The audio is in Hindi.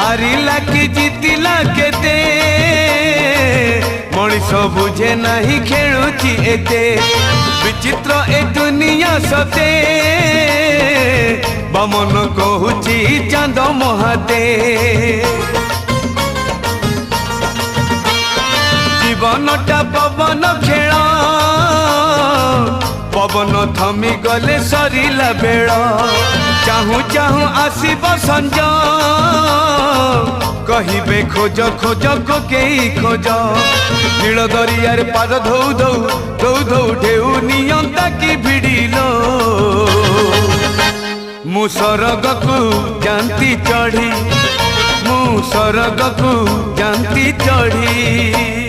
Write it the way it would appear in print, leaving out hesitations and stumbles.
हारिला कि जीतिला केते मनीष बुझे नहीं खेलुची एते विचित्र ए दुनिया सते बमन कहूची चांद महाते जीवनटा पवन खेल पवन थमी गले सरिला बेल चाहू चाहू आसीब संज कहिबे खोज खोज कोकेई खोज नील दरियार पाद धौ धौ धौ धौ ढेउ नियंता की भिड़िलो मु सरग को जानती चढ़ी मु सरग को जानती चढ़ी।